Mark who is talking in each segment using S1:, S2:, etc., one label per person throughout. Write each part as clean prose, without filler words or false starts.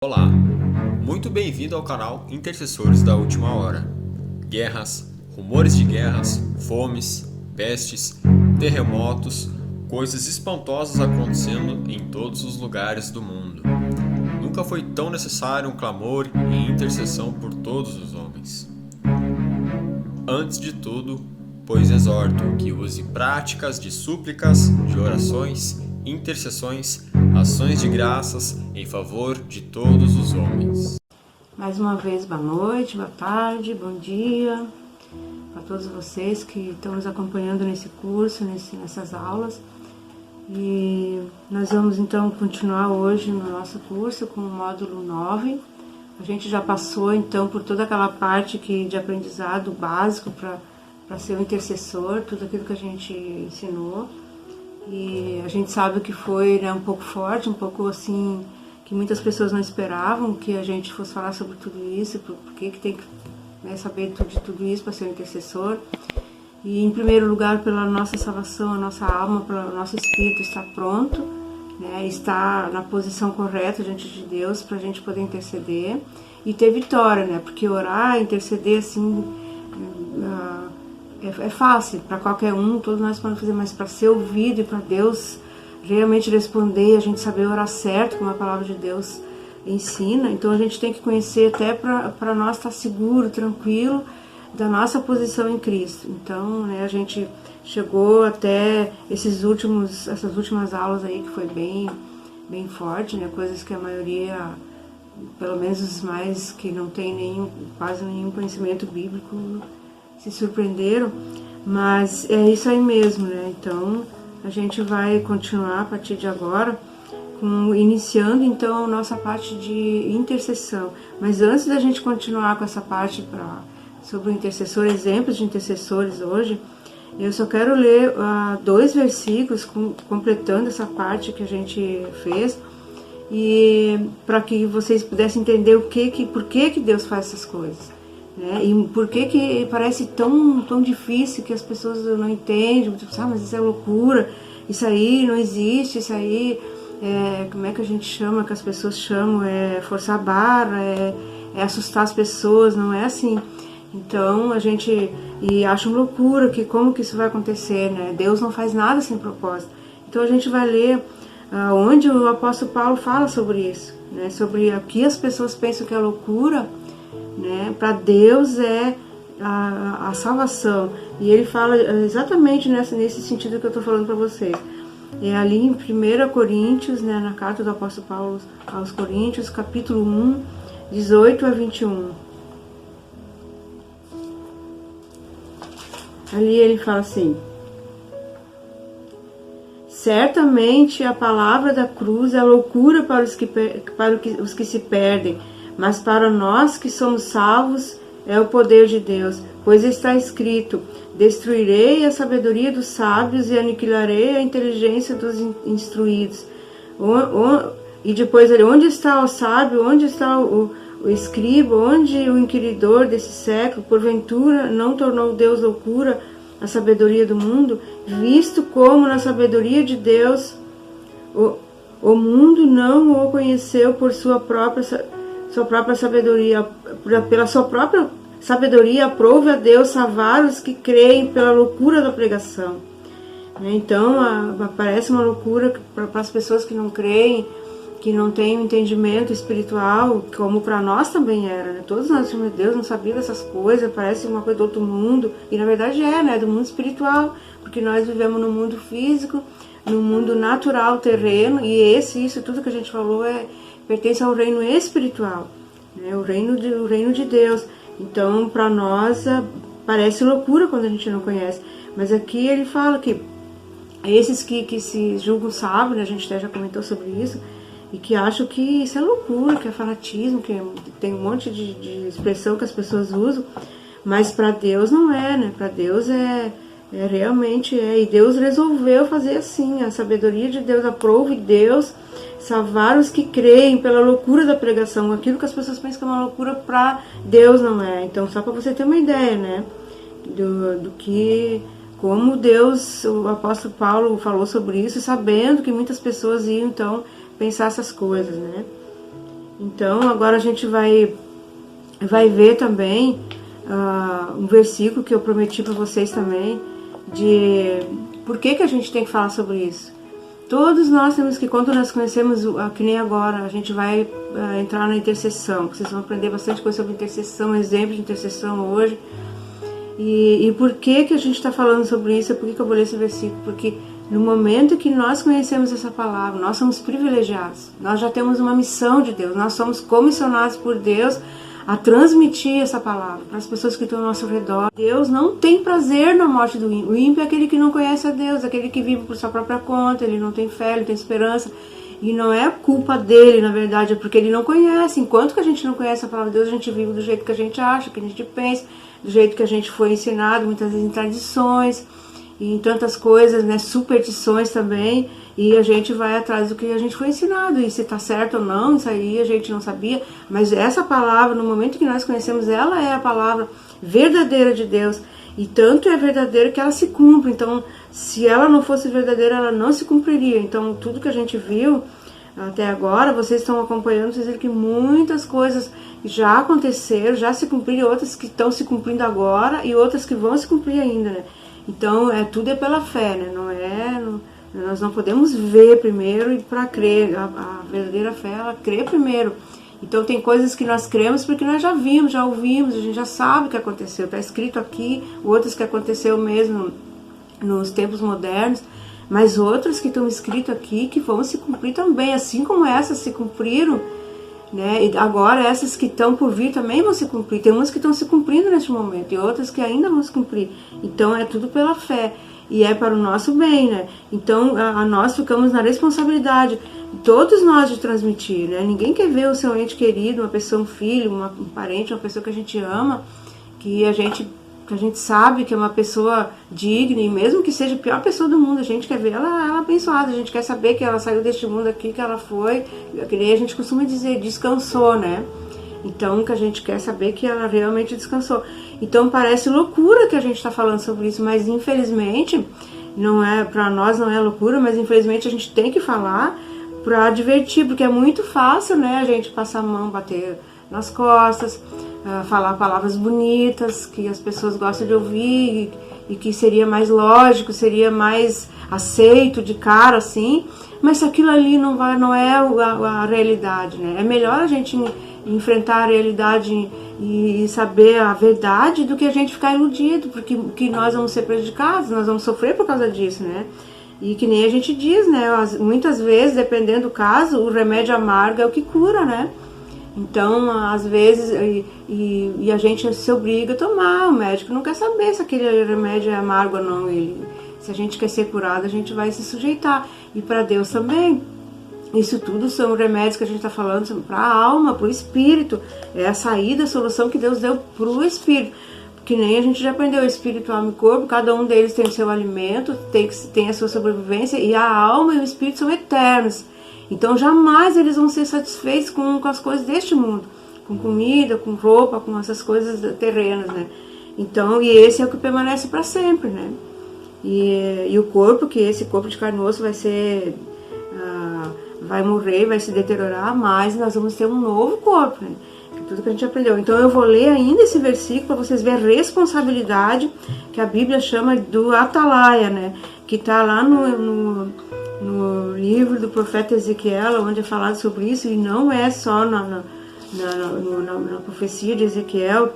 S1: Olá, muito bem-vindo ao canal Intercessores da Última Hora. Guerras, rumores de guerras, fomes, pestes, terremotos, coisas espantosas acontecendo em todos os lugares do mundo. Nunca foi tão necessário um clamor e intercessão por todos os homens. Antes de tudo, pois exorto que use práticas de súplicas, de orações, intercessões, ações de graças em favor de todos os homens.
S2: Mais uma vez, boa noite, boa tarde, bom dia para todos vocês que estão nos acompanhando nesse curso, nessas aulas. E nós vamos então continuar hoje no nosso curso com o módulo 9. A gente já passou então por toda aquela parte de aprendizado básico para ser um intercessor, tudo aquilo que a gente ensinou. E a gente sabe que foi um pouco forte, um pouco assim, que muitas pessoas não esperavam que a gente fosse falar sobre tudo isso, porque que tem que saber de tudo isso para ser um intercessor. E em primeiro lugar, pela nossa salvação, a nossa alma, pelo nosso espírito estar pronto, estar na posição correta diante de Deus para a gente poder interceder e ter vitória, porque orar, interceder assim... É fácil para qualquer um, todos nós podemos fazer, mas para ser ouvido e para Deus realmente responder, a gente saber orar certo, como a palavra de Deus ensina, então a gente tem que conhecer até para nós estar seguro, tranquilo da nossa posição em Cristo. Então, a gente chegou até essas últimas aulas aí que foi bem forte, coisas que a maioria, pelo menos os mais que não tem quase nenhum conhecimento bíblico, se surpreenderam, mas é isso aí mesmo, Então, a gente vai continuar a partir de agora, iniciando então a nossa parte de intercessão. Mas antes da gente continuar com essa parte sobre o intercessor, exemplos de intercessores hoje, eu só quero ler 2 versículos completando essa parte que a gente fez, e para que vocês pudessem entender por que Deus faz essas coisas. E por que parece tão difícil que as pessoas não entendem, mas isso é loucura, isso aí não existe, isso aí, como é que a gente chama, que as pessoas chamam, forçar a barra, é assustar as pessoas, não é assim. Então a gente acha loucura, como que isso vai acontecer, Deus não faz nada sem propósito. Então a gente vai ler onde o apóstolo Paulo fala sobre isso, sobre o que as pessoas pensam que é loucura, para Deus é a salvação. E ele fala exatamente nesse sentido que eu estou falando para vocês. É ali em 1 Coríntios, na carta do apóstolo Paulo aos Coríntios, capítulo 1, 18 a 21. Ali ele fala assim: certamente a palavra da cruz é loucura para os que se perdem, mas para nós que somos salvos é o poder de Deus, pois está escrito: destruirei a sabedoria dos sábios e aniquilarei a inteligência dos instruídos. E depois ele: onde está o sábio, onde está o escriba, onde o inquiridor desse século, porventura não tornou Deus loucura a sabedoria do mundo, visto como na sabedoria de Deus o mundo não o conheceu por sua própria sabedoria, pela sua própria sabedoria, aprove a Deus salvar os que creem pela loucura da pregação. Então, parece uma loucura para as pessoas que não creem, que não têm um entendimento espiritual, como para nós também era, Todos nós, meu Deus, não sabia dessas coisas, parece uma coisa do outro mundo, e na verdade do mundo espiritual, porque nós vivemos no mundo físico, no mundo natural, terreno, e isso tudo que a gente falou pertence ao reino espiritual, o reino de Deus. Então, para nós, parece loucura quando a gente não conhece. Mas aqui ele fala que esses que se julgam sábios, a gente até já comentou sobre isso, e que acham que isso é loucura, que é fanatismo, que tem um monte de expressão que as pessoas usam, mas para Deus não é, Para Deus realmente e Deus resolveu fazer assim, a sabedoria de Deus, aprove Deus salvar os que creem pela loucura da pregação. Aquilo que as pessoas pensam que é uma loucura, para Deus não é. Então, só para você ter uma ideia, como Deus, o apóstolo Paulo falou sobre isso, sabendo que muitas pessoas iam então pensar essas coisas, Então, agora a gente vai ver também um versículo que eu prometi para vocês também, de por que a gente tem que falar sobre isso. Todos nós temos que, quando nós conhecemos, que nem agora, a gente vai entrar na intercessão, que vocês vão aprender bastante coisa sobre intercessão, exemplo de intercessão hoje. E por que a gente está falando sobre isso? Por que eu vou ler esse versículo? Porque no momento que nós conhecemos essa palavra, nós somos privilegiados, nós já temos uma missão de Deus, nós somos comissionados por Deus a transmitir essa palavra para as pessoas que estão ao nosso redor. Deus não tem prazer na morte do ímpio. O ímpio é aquele que não conhece a Deus, aquele que vive por sua própria conta, ele não tem fé, ele não tem esperança. E não é culpa dele, na verdade, é porque ele não conhece. Enquanto que a gente não conhece a palavra de Deus, a gente vive do jeito que a gente acha, que a gente pensa, do jeito que a gente foi ensinado, muitas vezes em tradições, e em tantas coisas, né, superstições também, e a gente vai atrás do que a gente foi ensinado, e se está certo ou não, isso aí a gente não sabia, mas essa palavra, no momento que nós conhecemos, ela é a palavra verdadeira de Deus, e tanto é verdadeira que ela se cumpre. Então, se ela não fosse verdadeira, ela não se cumpriria. Então, tudo que a gente viu até agora, vocês estão acompanhando, vocês viram que muitas coisas já aconteceram, já se cumpriram, outras que estão se cumprindo agora e outras que vão se cumprir ainda, né? Então, tudo é pela fé, né? Nós não podemos ver primeiro e para crer. A verdadeira fé, ela crê primeiro. Então, tem coisas que nós cremos porque nós já vimos, já ouvimos, a gente já sabe o que aconteceu. Está escrito aqui, outras que aconteceu mesmo nos tempos modernos, mas outras que estão escritas aqui que vão se cumprir também, assim como essas se cumpriram, né? E agora essas que estão por vir também vão se cumprir. Tem umas que estão se cumprindo neste momento e outras que ainda vão se cumprir. Então é tudo pela fé e é para o nosso bem, né? Então nós ficamos na responsabilidade, todos nós, de transmitir, né? Ninguém quer ver o seu ente querido, uma pessoa, um filho, um parente, uma pessoa que a gente ama, que a gente sabe que é uma pessoa digna, e mesmo que seja a pior pessoa do mundo, a gente quer ver ela abençoada, a gente quer saber que ela saiu deste mundo aqui, que ela foi, que nem a gente costuma dizer, descansou, né? Então, que a gente quer saber que ela realmente descansou. Então, parece loucura que a gente está falando sobre isso, mas infelizmente, não é, para nós não é loucura, mas infelizmente a gente tem que falar para advertir, porque é muito fácil, né, a gente passar a mão, bater nas costas, falar palavras bonitas que as pessoas gostam de ouvir e que seria mais lógico, seria mais aceito de cara, assim, mas se aquilo ali não é a realidade, né? É melhor a gente enfrentar a realidade e saber a verdade do que a gente ficar iludido, porque que nós vamos ser prejudicados, nós vamos sofrer por causa disso, né? E que nem a gente diz, né? Muitas vezes, dependendo do caso, o remédio amargo é o que cura, né? Então, às vezes, e a gente se obriga a tomar, o médico não quer saber se aquele remédio é amargo ou não. Se a gente quer ser curado, a gente vai se sujeitar. E para Deus também. Isso tudo são remédios que a gente está falando para a alma, para o espírito. É a saída, a solução que Deus deu para o espírito. Que nem a gente já aprendeu, espírito, alma e corpo, cada um deles tem o seu alimento, tem a sua sobrevivência, e a alma e o espírito são eternos. Então jamais eles vão ser satisfeitos com as coisas deste mundo, com comida, com roupa, com essas coisas terrenas, né? Então, e esse é o que permanece para sempre, né? E o corpo, que esse corpo de carne e osso vai ser, vai morrer, vai se deteriorar, mas nós vamos ter um novo corpo, né? Tudo que a gente aprendeu. Então eu vou ler ainda esse versículo para vocês verem a responsabilidade que a Bíblia chama do atalaia, né? Que está lá no livro do profeta Ezequiel, onde é falado sobre isso, e não é só na profecia de Ezequiel.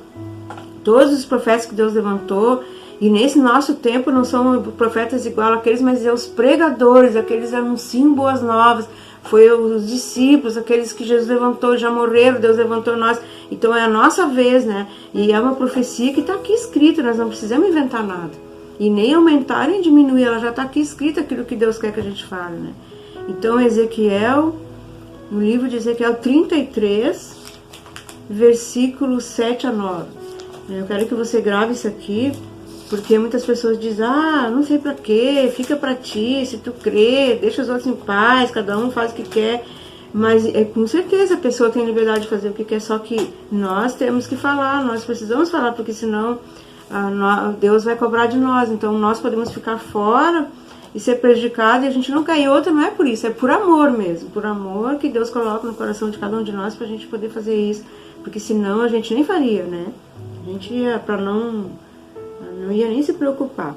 S2: Todos os profetas que Deus levantou, e nesse nosso tempo não são profetas igual àqueles, mas é os pregadores, aqueles que anunciam boas novas. Foi os discípulos, aqueles que Jesus levantou, já morreram, Deus levantou nós. Então é a nossa vez, né? E é uma profecia que está aqui escrita, nós não precisamos inventar nada. E nem aumentar nem diminuir, ela já está aqui escrita aquilo que Deus quer que a gente fale, né? Então Ezequiel, no livro de Ezequiel 33, versículos 7 a 9. Eu quero que você grave isso aqui, porque muitas pessoas dizem, não sei pra quê, fica pra ti, se tu crê, deixa os outros em paz, cada um faz o que quer. Mas com certeza a pessoa tem liberdade de fazer o que quer, só que nós temos que falar, nós precisamos falar, porque senão Deus vai cobrar de nós. Então nós podemos ficar fora e ser prejudicado e a gente não cair. Outra não é por isso, é por amor mesmo, por amor que Deus coloca no coração de cada um de nós pra gente poder fazer isso, porque senão a gente nem faria, né? A gente ia não ia nem se preocupar.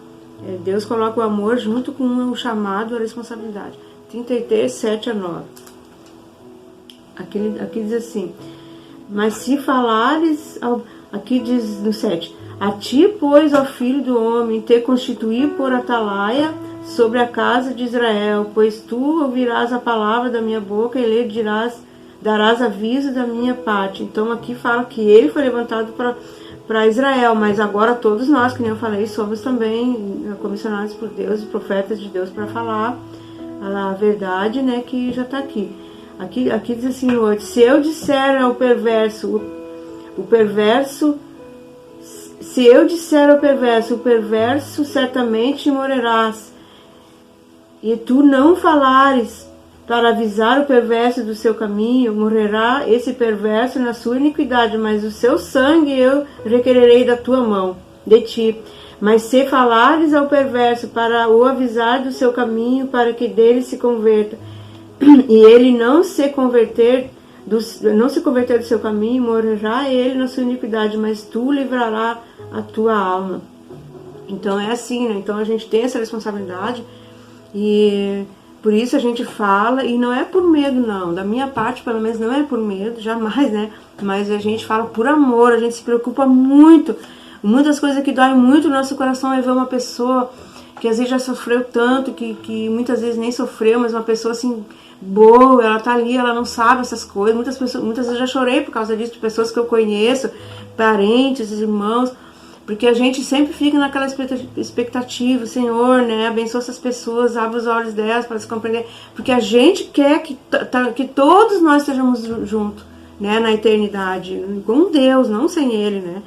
S2: Deus coloca o amor junto com o chamado e a responsabilidade. 33, 7 a 9. Aqui diz assim: mas se falares, aqui diz no 7, a ti, pois, ó filho do homem, te constituí por atalaia sobre a casa de Israel, pois tu ouvirás a palavra da minha boca e lhe darás aviso da minha parte. Então aqui fala que ele foi levantado para Israel, mas agora todos nós, que nem eu falei, somos também comissionados por Deus, profetas de Deus, para falar a verdade, né, que já está aqui. Aqui diz assim no 8, se eu disser ao perverso, o perverso certamente morrerás, e tu não falares para avisar o perverso do seu caminho, morrerá esse perverso na sua iniquidade, mas o seu sangue eu requererei da tua mão, de ti. Mas se falares ao perverso para o avisar do seu caminho, para que dele se converta, e ele não se converter do seu caminho, morrerá ele na sua iniquidade, mas tu livrarás a tua alma. Então é assim, né? Então a gente tem essa responsabilidade e por isso a gente fala, e não é por medo não, da minha parte pelo menos não é por medo, jamais, né? Mas a gente fala por amor, a gente se preocupa muito. Muitas coisas que doem muito no nosso coração é ver uma pessoa que às vezes já sofreu tanto, que muitas vezes nem sofreu, mas uma pessoa assim boa, ela tá ali, ela não sabe essas coisas. Muitas vezes eu já chorei por causa disso, de pessoas que eu conheço, parentes, irmãos, porque a gente sempre fica naquela expectativa, Senhor, né, abençoa essas pessoas, abre os olhos delas para se compreender, porque a gente quer que todos nós estejamos juntos, né, na eternidade, com Deus, não sem Ele, né,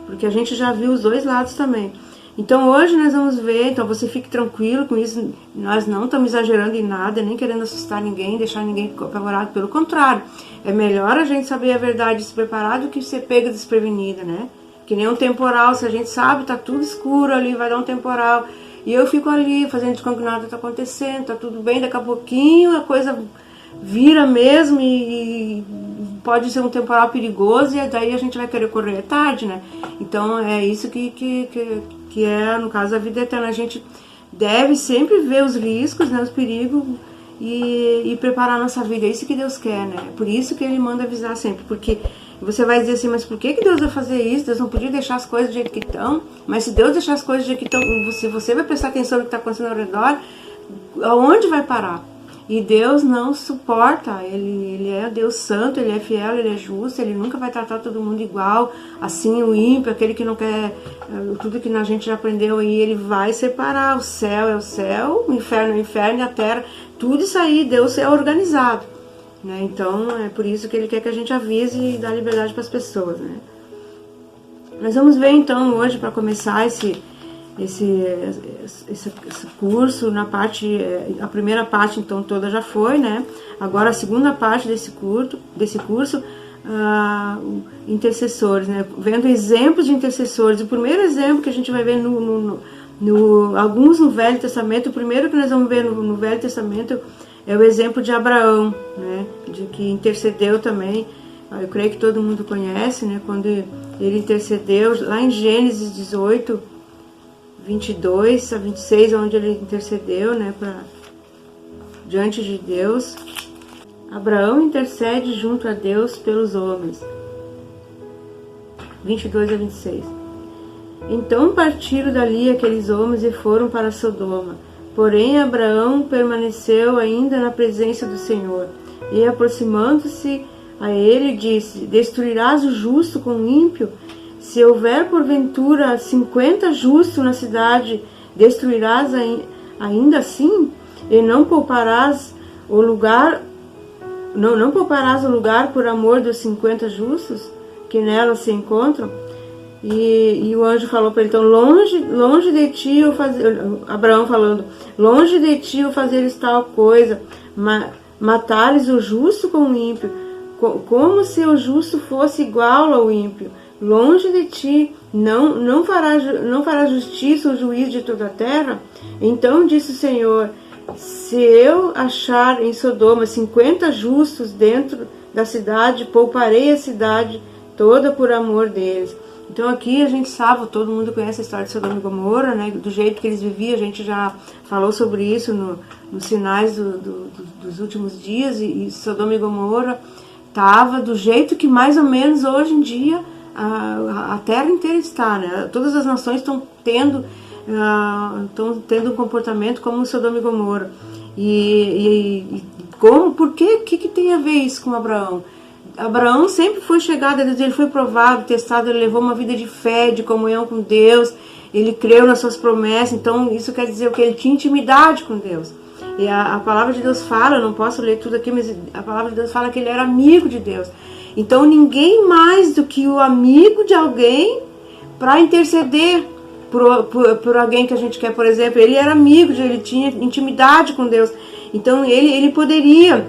S2: porque a gente já viu os dois lados também. Então hoje nós vamos ver, então você fique tranquilo com isso, nós não estamos exagerando em nada, nem querendo assustar ninguém, deixar ninguém apavorado, pelo contrário, é melhor a gente saber a verdade e se preparar do que ser pega desprevenida, né? Que nem um temporal, se a gente sabe, tá tudo escuro ali, vai dar um temporal, e eu fico ali fazendo de conta que nada tá acontecendo, tá tudo bem, daqui a pouquinho a coisa vira mesmo e pode ser um temporal perigoso e daí a gente vai querer correr tarde, né? Então é isso que é, no caso, a vida eterna. A gente deve sempre ver os riscos, né, os perigos e preparar a nossa vida. É isso que Deus quer, né? Por isso que Ele manda avisar sempre. Porque você vai dizer assim, mas por que Deus vai fazer isso? Deus não podia deixar as coisas do jeito que estão. Mas se Deus deixar as coisas do jeito que estão, você vai prestar atenção no que está acontecendo ao redor, aonde vai parar? E Deus não suporta, ele é Deus santo, Ele é fiel, Ele é justo, Ele nunca vai tratar todo mundo igual, assim o ímpio, aquele que não quer, tudo que a gente já aprendeu aí, Ele vai separar, o céu é o céu, o inferno é o inferno e a terra, tudo isso aí, Deus é organizado, né? Então é por isso que Ele quer que a gente avise e dá liberdade para as pessoas, né? Nós vamos ver então hoje, para começar esse curso, na parte, a primeira parte então toda já foi, né? Agora a segunda parte desse curso, intercessores, né? Vendo exemplos de intercessores. O primeiro exemplo que a gente vai ver alguns no Velho Testamento, o primeiro que nós vamos ver no Velho Testamento é o exemplo de Abraão, né? De que intercedeu também. Eu creio que todo mundo conhece, né? Quando ele intercedeu lá em Gênesis 18, 22 a 26, onde ele intercedeu, né, diante de Deus. Abraão intercede junto a Deus pelos homens. 22 a 26. Então partiram dali aqueles homens e foram para Sodoma. Porém Abraão permaneceu ainda na presença do Senhor. E aproximando-se a ele, disse: destruirás o justo com o ímpio? Se houver porventura 50 justos na cidade, destruirás ainda assim? E não pouparás o lugar, não pouparás o lugar por amor dos 50 justos que nela se encontram? E o anjo falou para ele, então, longe de ti eu fazer, Abraão falando, longe de ti eu fazeres tal coisa, matares o justo com o ímpio, como se o justo fosse igual ao ímpio. Longe de ti não fará justiça ou juízo de toda a terra? Então disse o Senhor: se eu achar em Sodoma 50 justos dentro da cidade, pouparei a cidade toda por amor deles. Então aqui a gente sabe, todo mundo conhece a história de Sodoma e Gomorra, né? Do jeito que eles viviam, a gente já falou sobre isso nos sinais dos últimos dias, e Sodoma e Gomorra estava do jeito que mais ou menos hoje em dia a terra inteira está, né? Todas as nações estão tendo um comportamento como Sodoma e Gomorra. Por que tem a ver isso com Abraão? Abraão sempre foi chegado a Deus, ele foi provado, testado, ele levou uma vida de fé, de comunhão com Deus, ele creu nas suas promessas. Então isso quer dizer o que? Ele tinha intimidade com Deus. E a palavra de Deus fala, eu não posso ler tudo aqui, mas a palavra de Deus fala que ele era amigo de Deus. Então ninguém mais do que o amigo de alguém para interceder por alguém que a gente quer. Por exemplo, ele era amigo, ele tinha intimidade com Deus. Então ele poderia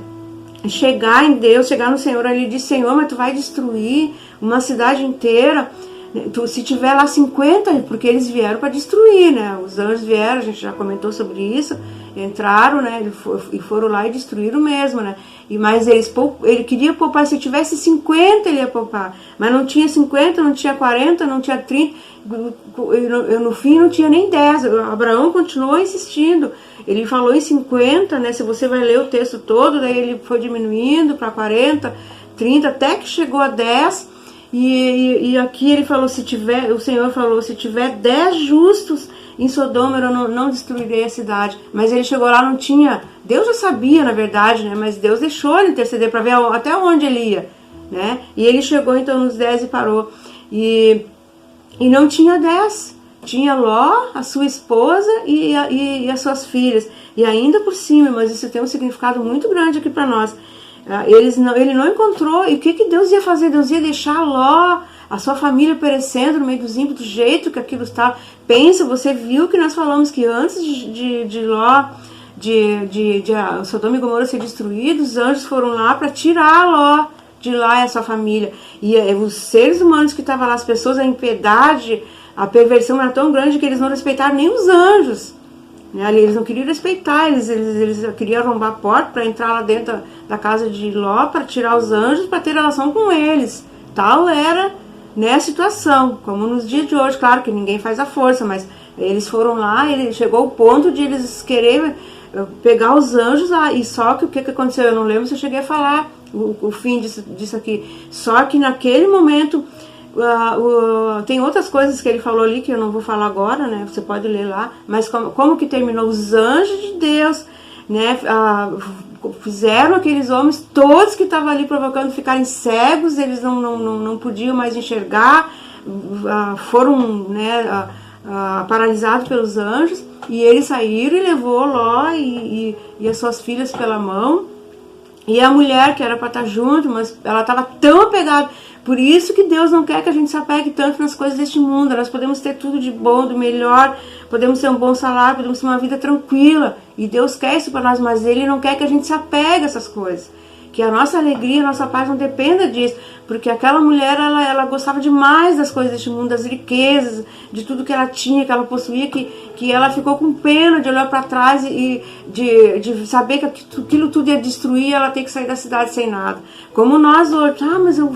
S2: chegar em Deus, chegar no Senhor. Ele disse: Senhor, mas tu vai destruir uma cidade inteira? Se tiver lá 50, porque eles vieram para destruir, né? Os anjos vieram, a gente já comentou sobre isso, entraram, né? E foram lá e destruíram mesmo, né? Mas ele queria poupar, se tivesse 50 ele ia poupar, mas não tinha 50, não tinha 40, não tinha 30, no fim não tinha nem 10. Abraão continuou insistindo, ele falou em 50, né? Se você vai ler o texto todo, daí ele foi diminuindo para 40, 30, até que chegou a 10. E aqui ele falou, o Senhor falou, se tiver 10 justos em Sodoma, eu não destruirei a cidade. Mas ele chegou lá, não tinha, Deus já sabia, na verdade, né? Mas Deus deixou ele interceder para ver até onde ele ia, né? E ele chegou então nos 10 e parou. E não tinha 10, tinha Ló, a sua esposa e as suas filhas. E ainda por cima, mas isso tem um significado muito grande aqui para nós. Ele não encontrou. E o que Deus ia fazer? Deus ia deixar Ló, a sua família, perecendo no meio dos ímpios, do jeito que aquilo estava. Pensa, você viu que nós falamos que antes de Ló, de Sodoma e Gomorra ser destruídos, os anjos foram lá para tirar Ló de lá e a sua família. E os seres humanos que estavam lá, as pessoas, a impiedade, a perversão era tão grande que eles não respeitaram nem os anjos. Eles não queriam respeitar, eles queriam arrombar a porta para entrar lá dentro da casa de Ló, para tirar os anjos, para ter relação com eles. Tal era, né, a situação, como nos dias de hoje. Claro que ninguém faz a força, mas eles foram lá, ele chegou ao ponto de eles querer pegar os anjos lá. E só que o que aconteceu, eu não lembro se eu cheguei a falar o fim disso aqui. Só que naquele momento, tem outras coisas que ele falou ali que eu não vou falar agora, né? Você pode ler lá. Mas como que terminou? Os anjos de Deus, né? Fizeram aqueles homens todos que estavam ali provocando ficarem cegos. Eles não podiam mais enxergar. Foram, né, paralisados pelos anjos. E eles saíram e levou Ló e as suas filhas pela mão. E a mulher que era para estar junto, mas ela estava tão apegada. Por isso que Deus não quer que a gente se apegue tanto nas coisas deste mundo. Nós podemos ter tudo de bom, do melhor, podemos ter um bom salário, podemos ter uma vida tranquila. E Deus quer isso para nós, mas Ele não quer que a gente se apegue a essas coisas. Que a nossa alegria, a nossa paz não dependa disso. Porque aquela mulher, ela gostava demais das coisas deste mundo, das riquezas, de tudo que ela tinha, que ela possuía, que ela ficou com pena de olhar para trás e de saber que aquilo tudo ia destruir, ela tem que sair da cidade sem nada. Como nós hoje, mas eu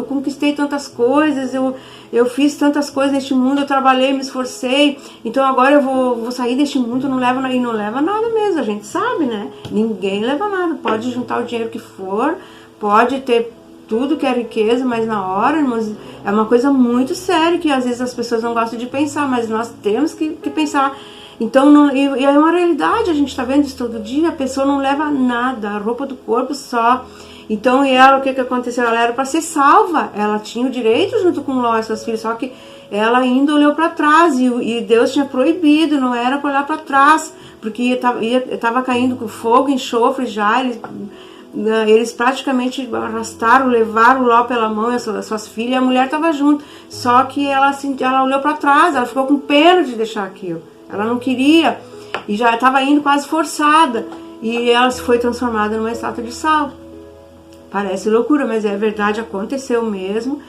S2: conquistei tantas coisas, eu fiz tantas coisas neste mundo, eu trabalhei, me esforcei, então agora eu vou sair deste mundo, não leva nada mesmo, a gente sabe, né? Ninguém leva nada, pode juntar o dinheiro que for, pode ter tudo que é riqueza, mas na hora, irmãos, é uma coisa muito séria que às vezes as pessoas não gostam de pensar, mas nós temos que pensar. Então, e é uma realidade, a gente está vendo isso todo dia, a pessoa não leva nada, a roupa do corpo só. Então, e ela, o que aconteceu? Ela era para ser salva, ela tinha o direito junto com Ló e seus filhos, só que ela ainda olhou para trás e Deus tinha proibido, não era para olhar para trás, porque estava caindo com fogo, enxofre já, eles praticamente arrastaram, levaram Ló pela mão e as suas filhas, e a mulher estava junto, só que ela olhou para trás, ela ficou com pena de deixar aquilo, ela não queria, e já estava indo quase forçada, e ela foi transformada numa estátua de sal. Parece loucura, mas é verdade, aconteceu mesmo.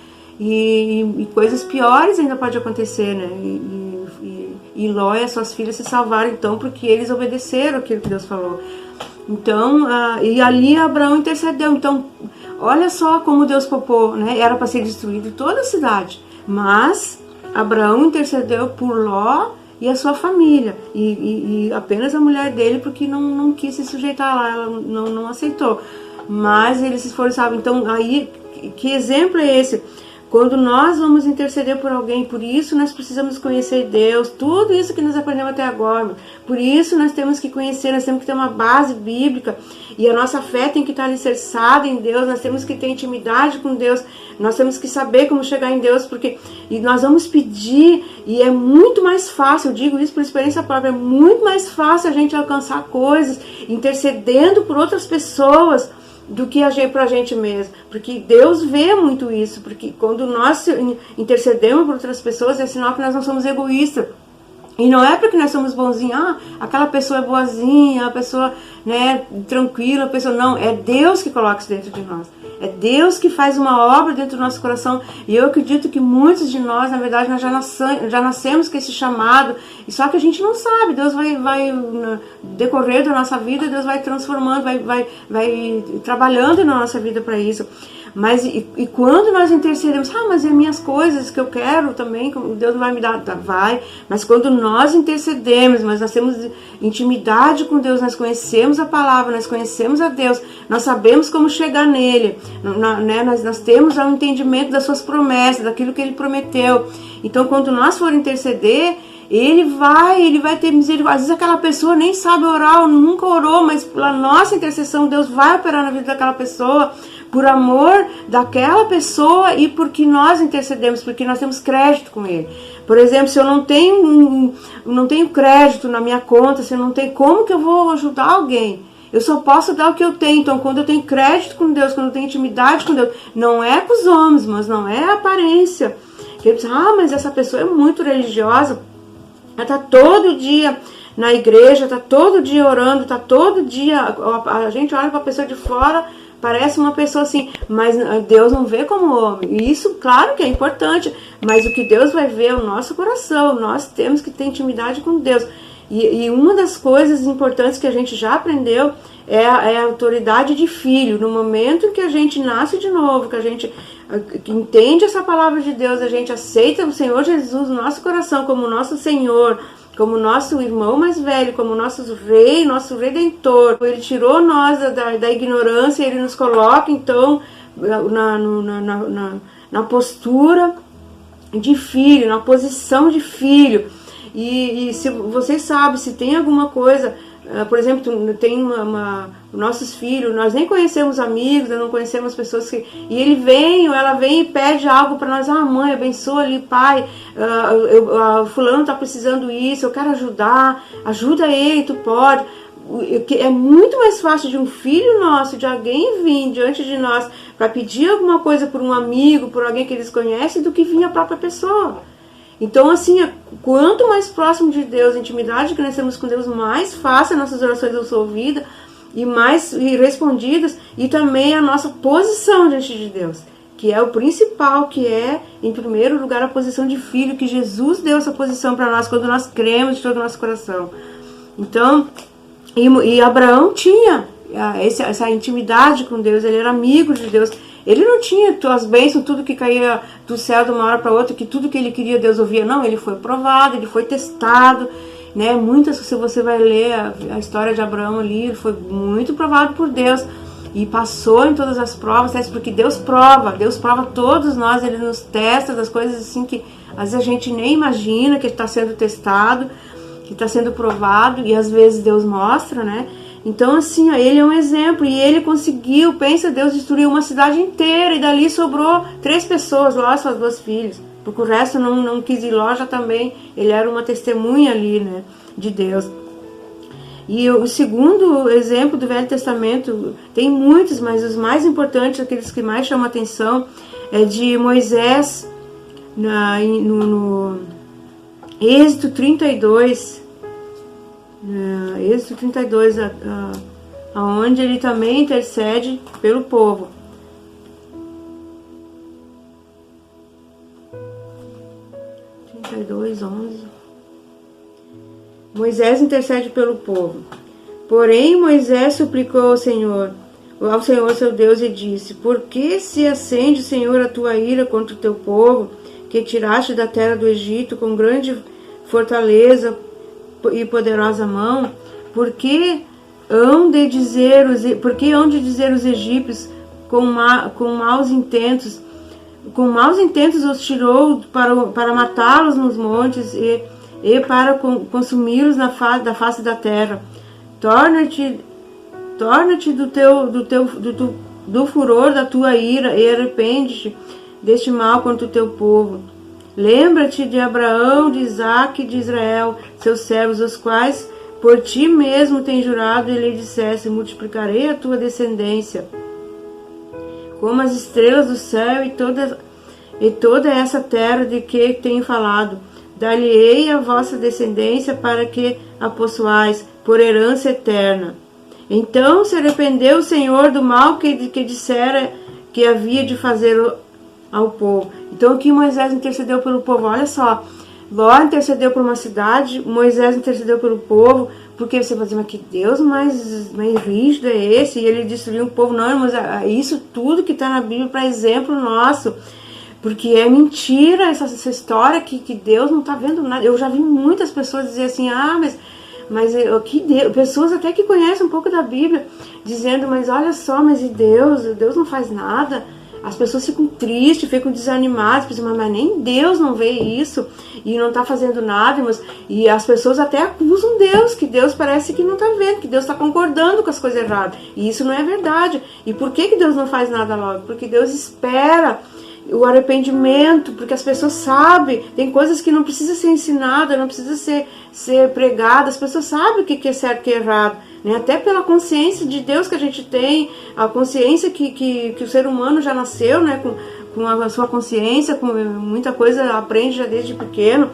S2: e coisas piores ainda pode acontecer, né? E Ló e as suas filhas se salvaram então porque eles obedeceram aquilo que Deus falou. Então, e ali Abraão intercedeu. Então, olha só como Deus poupou, né? Era para ser destruído toda a cidade, mas Abraão intercedeu por Ló e a sua família, e apenas a mulher dele, porque não quis se sujeitar lá, ela não aceitou, mas eles se esforçavam. Então, aí, que exemplo é esse? Quando nós vamos interceder por alguém, por isso nós precisamos conhecer Deus, tudo isso que nós aprendemos até agora, por isso nós temos que conhecer, nós temos que ter uma base bíblica, e a nossa fé tem que estar alicerçada em Deus, nós temos que ter intimidade com Deus, nós temos que saber como chegar em Deus, e nós vamos pedir, e é muito mais fácil, eu digo isso por experiência própria, é muito mais fácil a gente alcançar coisas, intercedendo por outras pessoas, do que pra gente mesmo, porque Deus vê muito isso, porque quando nós intercedemos por outras pessoas é sinal que nós não somos egoístas, e não é porque nós somos bonzinhos, aquela pessoa é boazinha, a pessoa, né, tranquila, a pessoa não, é Deus que coloca isso dentro de nós, é Deus que faz uma obra dentro do nosso coração, e eu acredito que muitos de nós, na verdade, nós já nascemos com esse chamado, e só que a gente não sabe, Deus vai no decorrer da nossa vida, Deus vai transformando, vai trabalhando na nossa vida para isso. Mas e quando nós intercedemos, mas é minhas coisas que eu quero também, Deus não vai me dar, vai, mas quando nós intercedemos, mas nós temos intimidade com Deus, nós conhecemos a palavra, nós conhecemos a Deus, nós sabemos como chegar nele, né? Nós temos o entendimento das suas promessas, daquilo que ele prometeu. Então quando nós for interceder, ele vai ter misericórdia. Às vezes aquela pessoa nem sabe orar, ou nunca orou, mas pela nossa intercessão Deus vai operar na vida daquela pessoa, por amor daquela pessoa e porque nós intercedemos, porque nós temos crédito com ele. Por exemplo, se eu não tenho crédito na minha conta, se eu não tenho, como que eu vou ajudar alguém? Eu só posso dar o que eu tenho. Então, quando eu tenho crédito com Deus, quando eu tenho intimidade com Deus, não é com os homens, mas não é a aparência. Eu penso, mas essa pessoa é muito religiosa, ela está todo dia na igreja, está todo dia orando, está todo dia, a gente olha para a pessoa de fora, parece uma pessoa assim, mas Deus não vê como homem. E isso, claro que é importante, mas o que Deus vai ver é o nosso coração. Nós temos que ter intimidade com Deus. E uma das coisas importantes que a gente já aprendeu é a autoridade de filho. No momento em que a gente nasce de novo, que a gente entende essa palavra de Deus, a gente aceita o Senhor Jesus no nosso coração como nosso Senhor, como nosso irmão mais velho, como nosso rei, nosso redentor. Ele tirou nós da ignorância, ele nos coloca então na postura de filho, na posição de filho. E se vocês sabem, se tem alguma coisa, por exemplo, tem nossos filhos, nós nem conhecemos amigos, nós não conhecemos pessoas que... E ele vem, ou ela vem e pede algo para nós, mãe, abençoa ali, pai, fulano está precisando isso, eu quero ajudar, ajuda ele, tu pode. É muito mais fácil de um filho nosso, de alguém vir diante de nós para pedir alguma coisa por um amigo, por alguém que eles conhecem, do que vir a própria pessoa. Então, assim, quanto mais próximo de Deus, a intimidade que nós temos com Deus, mais fácil as nossas orações são ouvidas e mais respondidas, e também a nossa posição diante de Deus, que é o principal, que é, em primeiro lugar, a posição de filho, que Jesus deu essa posição para nós quando nós cremos de todo o nosso coração. Então, e Abraão tinha essa intimidade com Deus, ele era amigo de Deus. Ele não tinha as bênçãos, tudo que caía do céu de uma hora para outra, que tudo que ele queria Deus ouvia. Não, ele foi provado, ele foi testado, né? Se você vai ler a história de Abraão ali, ele foi muito provado por Deus e passou em todas as provas, porque Deus prova todos nós, ele nos testa das coisas assim que às vezes a gente nem imagina que está sendo testado, que está sendo provado, e às vezes Deus mostra, né? Então, assim, ele é um exemplo, e ele conseguiu, pensa, Deus destruiu uma cidade inteira, e dali sobrou 3 pessoas, Ló e suas 2 filhas, porque o resto não quis ir. Ló já também, ele era uma testemunha ali, né, de Deus. E o segundo exemplo do Velho Testamento, tem muitos, mas os mais importantes, aqueles que mais chamam a atenção, é de Moisés, no Êxodo 32, Êxodo 32, onde ele também intercede pelo povo. 32, 11. Moisés intercede pelo povo. Porém, Moisés suplicou ao Senhor seu Deus, e disse: Por que se acende, Senhor, a tua ira contra o teu povo, que tiraste da terra do Egito com grande fortaleza e poderosa mão? Por que hão de dizer os egípcios com maus intentos os tirou para matá-los nos montes e para consumi-los da face da terra? Torna-te do furor da tua ira e arrepende-te deste mal contra o teu povo. Lembra-te de Abraão, de Isaque e de Israel, seus servos, os quais por ti mesmo tem jurado, e lhe dissesse: multiplicarei a tua descendência como as estrelas do céu, e toda essa terra de que tenho falado. Dar-lhe-ei a vossa descendência para que a possuais por herança eterna. Então se arrependeu o Senhor do mal que dissera que havia de fazer ao povo. Então aqui Moisés intercedeu pelo povo. Olha só, Ló intercedeu por uma cidade, Moisés intercedeu pelo povo, porque você vai dizer: mas que Deus mais rígido é esse? E ele destruiu o povo. Não, mas isso tudo que está na Bíblia para exemplo nosso. Porque é mentira essa história que Deus não está vendo nada. Eu já vi muitas pessoas dizer assim: mas pessoas até que conhecem um pouco da Bíblia, dizendo: mas olha só, mas e Deus? Deus não faz nada. As pessoas ficam tristes, ficam desanimadas, pensam: mas nem Deus não vê isso e não está fazendo nada. E as pessoas até acusam Deus, que Deus parece que não está vendo, que Deus está concordando com as coisas erradas. E isso não é verdade. E por que Deus não faz nada logo? Porque Deus espera o arrependimento, porque as pessoas sabem, tem coisas que não precisa ser ensinada, não precisa ser pregada, as pessoas sabem o que é certo e o que é errado, né? Até pela consciência de Deus que a gente tem, a consciência que o ser humano já nasceu, né? Com a sua consciência, com muita coisa aprende já desde pequeno,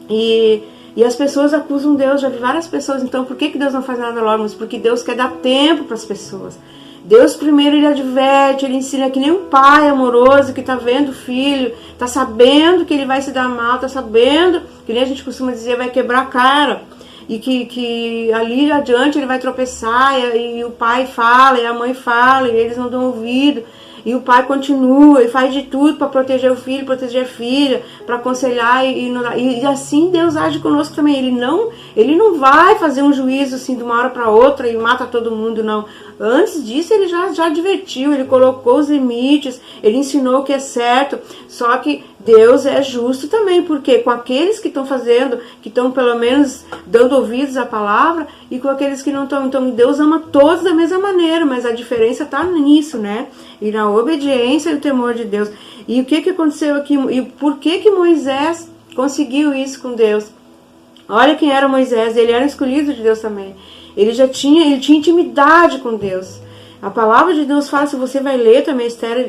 S2: e as pessoas acusam Deus. Já vi várias pessoas. Então por que Deus não faz nada logo? Mas porque Deus quer dar tempo para as pessoas. Deus primeiro ele adverte, ele ensina, que nem um pai amoroso que está vendo o filho, está sabendo que ele vai se dar mal, está sabendo, que nem a gente costuma dizer, vai quebrar a cara, e que ali adiante ele vai tropeçar, e o pai fala, e a mãe fala, e eles não dão ouvido, e o pai continua e faz de tudo para proteger o filho, proteger a filha, para aconselhar, e assim Deus age conosco também. Ele não vai fazer um juízo assim de uma hora para outra e mata todo mundo, não. Antes disso ele já advertiu, ele colocou os limites, ele ensinou o que é certo. Só que Deus é justo também, porque com aqueles que estão fazendo, que estão pelo menos dando ouvidos à palavra, e com aqueles que não estão. Então Deus ama todos da mesma maneira, mas a diferença está nisso, né? E na obediência e o temor de Deus. E o que aconteceu aqui? E por que Moisés conseguiu isso com Deus? Olha quem era Moisés, ele era escolhido de Deus também. Ele tinha intimidade com Deus. A palavra de Deus fala, se você vai ler também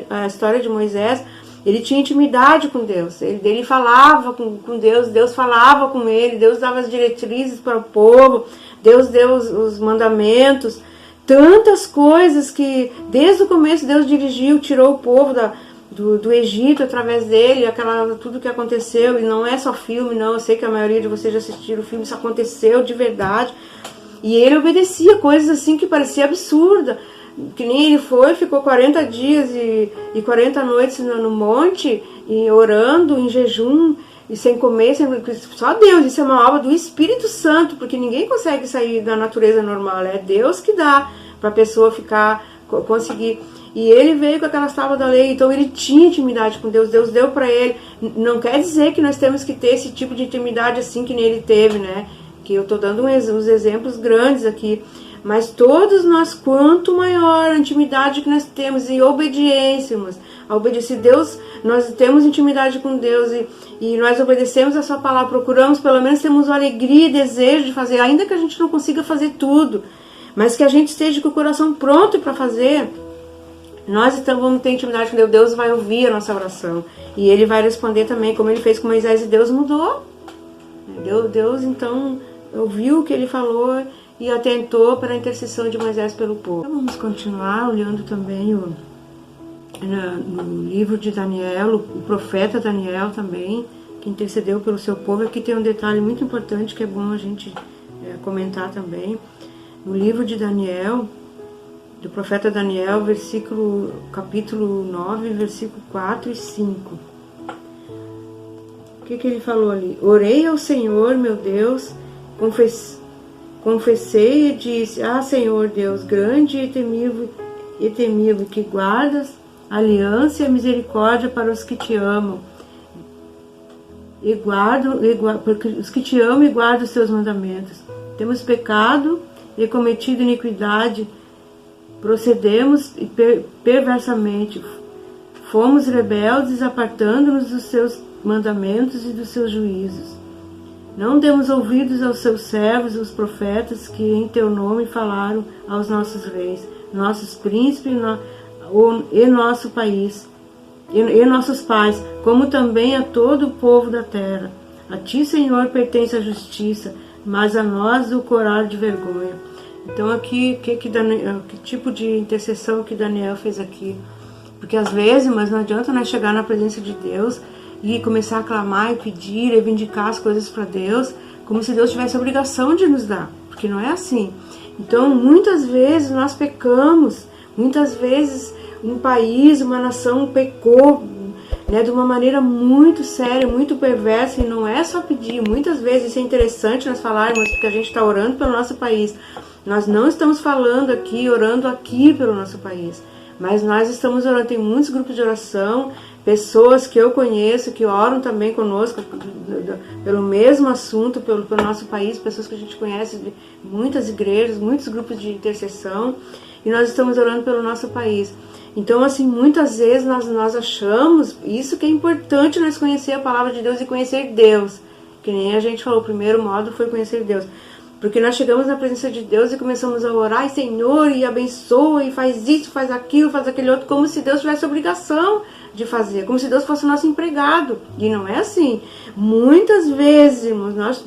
S2: a história de Moisés, ele tinha intimidade com Deus. Ele falava com Deus, Deus falava com ele, Deus dava as diretrizes para o povo, Deus deu os mandamentos, tantas coisas que desde o começo Deus dirigiu, tirou o povo do Egito através dele, tudo que aconteceu. E não é só filme, não. Eu sei que a maioria de vocês já assistiram o filme, isso aconteceu de verdade. E ele obedecia coisas assim que parecia absurda. Que nem ele ficou 40 dias e 40 noites no monte, e orando, em jejum, e sem comer, só Deus. Isso é uma obra do Espírito Santo, porque ninguém consegue sair da natureza normal. É Deus que dá para a pessoa conseguir. E ele veio com aquelas tábuas da lei, então ele tinha intimidade com Deus, Deus deu para ele. Não quer dizer que nós temos que ter esse tipo de intimidade assim que nem ele teve, né? Que eu estou dando uns exemplos grandes aqui. Mas todos nós, quanto maior a intimidade que nós temos e obediência, Deus, nós temos intimidade com Deus e nós obedecemos a sua palavra, procuramos, pelo menos temos alegria e desejo de fazer, ainda que a gente não consiga fazer tudo, mas que a gente esteja com o coração pronto para fazer. Nós então vamos ter intimidade com Deus, Deus vai ouvir a nossa oração e Ele vai responder também, como Ele fez com Moisés, e Deus mudou. Deus então ouviu o que Ele falou e atentou para a intercessão de Moisés pelo povo. Então, vamos continuar olhando também no livro de Daniel, o profeta Daniel também, que intercedeu pelo seu povo. Aqui tem um detalhe muito importante que é bom a gente comentar também. No livro de Daniel, do profeta Daniel, capítulo 9, versículo 4 e 5. O que ele falou ali? Orei ao Senhor, meu Deus, confessei e disse: Ah, Senhor Deus, grande e temível, que guardas a aliança e a misericórdia para os que te amam. Porque os que te amam e guardam os teus mandamentos. Temos pecado e cometido iniquidade, procedemos perversamente, fomos rebeldes, apartando-nos dos seus mandamentos e dos seus juízos. Não demos ouvidos aos seus servos, os profetas, que em teu nome falaram aos nossos reis, nossos príncipes e nosso país, e nossos pais, como também a todo o povo da terra. A ti, Senhor, pertence a justiça, mas a nós o corar de vergonha. Então aqui, que tipo de intercessão que Daniel fez aqui? Porque às vezes, mas não adianta nós chegar na presença de Deus e começar a clamar e pedir, reivindicar as coisas para Deus, como se Deus tivesse a obrigação de nos dar, porque não é assim. Então, muitas vezes nós pecamos, muitas vezes um país, uma nação pecou, né, de uma maneira muito séria, muito perversa, e não é só pedir. Muitas vezes isso é interessante nós falarmos, porque a gente está orando pelo nosso país. Nós não estamos falando aqui, orando aqui pelo nosso país, mas nós estamos orando. Tem muitos grupos de oração, pessoas que eu conheço que oram também conosco pelo mesmo assunto, pelo nosso país, pessoas que a gente conhece de muitas igrejas, muitos grupos de intercessão, e nós estamos orando pelo nosso país. Então, assim, muitas vezes nós achamos, isso que é importante, nós conhecer a palavra de Deus e conhecer Deus, que nem a gente falou, o primeiro modo foi conhecer Deus. Porque nós chegamos na presença de Deus e começamos a orar, e Senhor, e abençoa, e faz isso, faz aquilo, faz aquele outro, como se Deus tivesse obrigação de fazer, como se Deus fosse o nosso empregado. E não é assim. Muitas vezes, irmãos,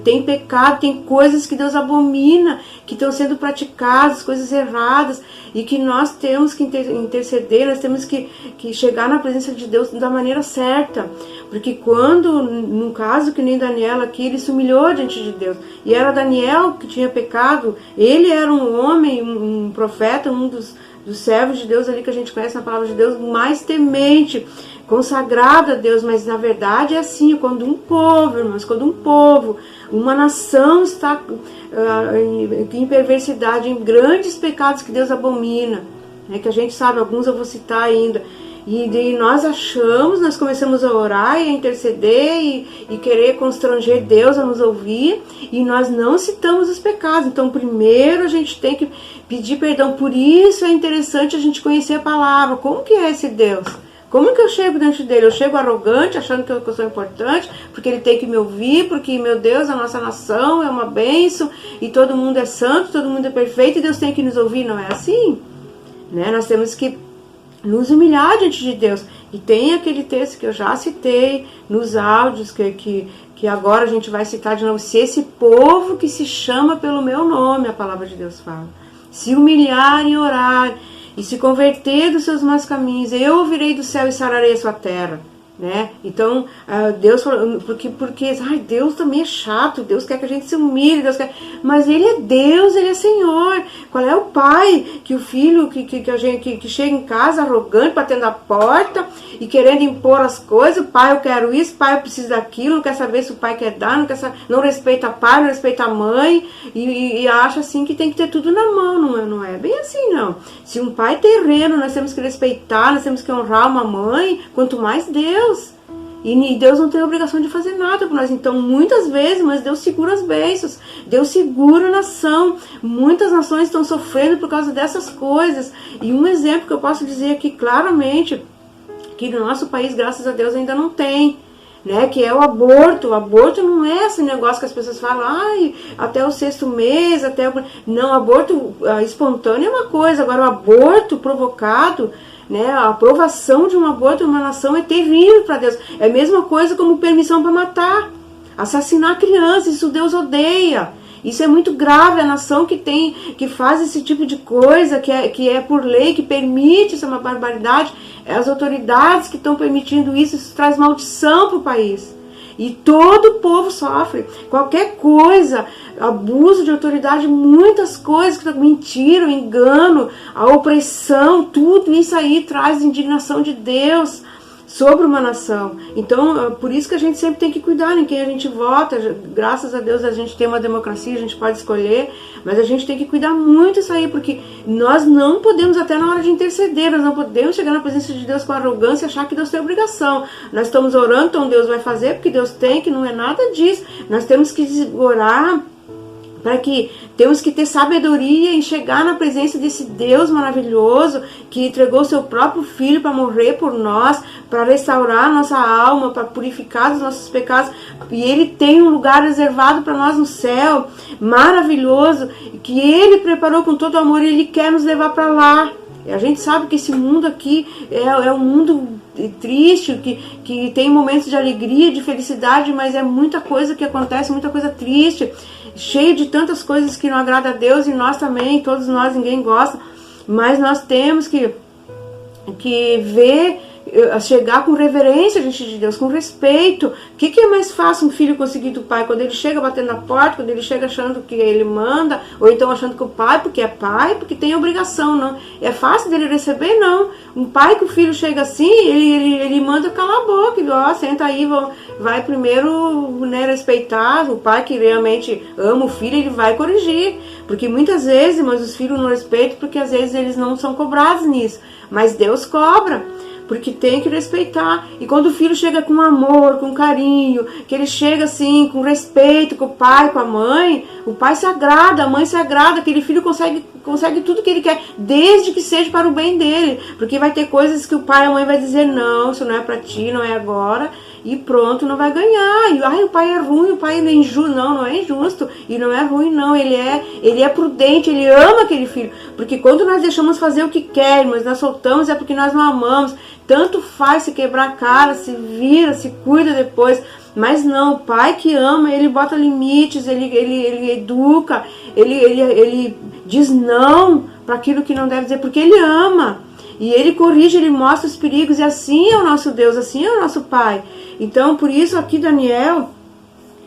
S2: tem pecado, tem coisas que Deus abomina, que estão sendo praticadas, coisas erradas, e que nós temos que interceder, nós temos que chegar na presença de Deus da maneira certa. Porque quando, num caso que nem Daniel aqui, ele se humilhou diante de Deus, e era Daniel que tinha pecado, ele era um homem, um profeta, um dos servos de Deus ali que a gente conhece na palavra de Deus, mais temente, consagrado a Deus. Mas na verdade é assim, quando um povo, irmãos, uma nação está em perversidade, em grandes pecados que Deus abomina, né, que a gente sabe, alguns eu vou citar ainda, e nós começamos a orar e a interceder e querer constranger Deus a nos ouvir, e nós não citamos os pecados. Então primeiro a gente tem que pedir perdão. Por isso é interessante a gente conhecer a palavra. Como que é esse Deus? Como que eu chego diante dele? Eu chego arrogante, achando que eu sou importante, porque ele tem que me ouvir, porque, meu Deus, a nossa nação é uma bênção, e todo mundo é santo, todo mundo é perfeito, e Deus tem que nos ouvir. Não é assim, né? Nós temos que nos humilhar diante de Deus. E tem aquele texto que eu já citei nos áudios, que agora a gente vai citar de novo. Se esse povo que se chama pelo meu nome, a palavra de Deus fala, se humilhar e orar, e se converter dos seus maus caminhos, eu ouvirei do céu e sararei a sua terra, né? Então, Deus falou, porque Deus também é chato, Deus quer que a gente se humilhe, mas Ele é Deus, Ele é Senhor. Qual é o pai que o filho que chega em casa arrogante, batendo a porta e querendo impor as coisas? Pai, eu quero isso, pai, eu preciso daquilo, não quer saber se o pai quer dar, não respeita pai, não respeita a mãe, e acha assim que tem que ter tudo na mão. Não é bem assim, não. Se um pai terreno, nós temos que respeitar, nós temos que honrar uma mãe, quanto mais Deus. E Deus não tem obrigação de fazer nada por nós. Então, muitas vezes, mas Deus segura as bênçãos, Deus segura a nação. Muitas nações estão sofrendo por causa dessas coisas. E um exemplo que eu posso dizer aqui claramente, que no nosso país, graças a Deus, ainda não tem, né, que é o aborto. O aborto não é esse negócio que as pessoas falam, até o 6º mês, não, aborto espontâneo é uma coisa, agora o aborto provocado, né, a aprovação de um aborto em uma nação é terrível para Deus. É a mesma coisa como permissão para matar, assassinar crianças, isso Deus odeia. Isso é muito grave. A nação que faz esse tipo de coisa, que é por lei, que permite, isso é uma barbaridade. As autoridades que estão permitindo isso, isso traz maldição para o país. E todo o povo sofre. Qualquer coisa, abuso de autoridade, muitas coisas, mentira, o engano, a opressão, tudo isso aí traz indignação de Deus sobre uma nação. Então, por isso que a gente sempre tem que cuidar em quem a gente vota. Graças a Deus a gente tem uma democracia, a gente pode escolher, mas a gente tem que cuidar muito disso aí, porque nós não podemos, até na hora de interceder, nós não podemos chegar na presença de Deus com arrogância e achar que Deus tem obrigação. Nós estamos orando, então Deus vai fazer, porque Deus tem, que não é nada disso. Nós temos que orar para que temos que ter sabedoria em chegar na presença desse Deus maravilhoso que entregou seu próprio Filho para morrer por nós, para restaurar a nossa alma, para purificar os nossos pecados. E Ele tem um lugar reservado para nós no céu, maravilhoso, que Ele preparou com todo amor e Ele quer nos levar para lá. A gente sabe que esse mundo aqui é um mundo triste, que tem momentos de alegria, de felicidade, mas é muita coisa que acontece, muita coisa triste, cheio de tantas coisas que não agrada a Deus, e nós também, todos nós, ninguém gosta, mas nós temos que ver, chegar com reverência diante de Deus, com respeito. O que é mais fácil um filho conseguir do pai? Quando ele chega batendo na porta, quando ele chega achando que ele manda, ou então achando que o pai, porque tem obrigação, não. É fácil dele receber? Não. Um pai que o filho chega assim, ele manda calar a boca, ó, senta aí, vai primeiro, né, respeitar. O pai que realmente ama o filho, ele vai corrigir, porque muitas vezes, mas os filhos não respeitam, porque às vezes eles não são cobrados nisso, mas Deus cobra, porque tem que respeitar. E quando o filho chega com amor, com carinho, que ele chega assim, com respeito com o pai, com a mãe, o pai se agrada, a mãe se agrada, aquele filho consegue tudo que ele quer, desde que seja para o bem dele, porque vai ter coisas que o pai e a mãe vai dizer, não, isso não é para ti, não é agora, e pronto, não vai ganhar. E o pai é ruim, o pai é injusto. Não é injusto, e não é ruim não, ele é prudente, ele ama aquele filho, porque quando nós deixamos fazer o que quer, mas nós soltamos, é porque nós não amamos. Tanto faz se quebrar a cara, se vira, se cuida depois, mas não, o pai que ama, ele bota limites, ele educa, ele diz não para aquilo que não deve dizer, porque ele ama, e ele corrige, ele mostra os perigos, e assim é o nosso Deus, assim é o nosso Pai. Então, por isso aqui Daniel,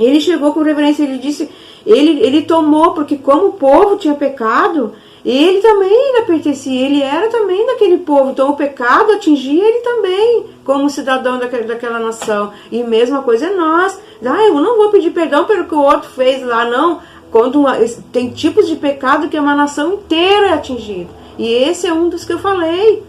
S2: ele chegou com reverência, ele disse, ele tomou, porque como o povo tinha pecado, ele também ainda pertencia, ele era também daquele povo, então o pecado atingia ele também, como cidadão daquela nação. E mesma coisa é nós. Eu não vou pedir perdão pelo que o outro fez lá, não. Quando tem tipos de pecado que uma nação inteira é atingida. E esse é um dos que eu falei,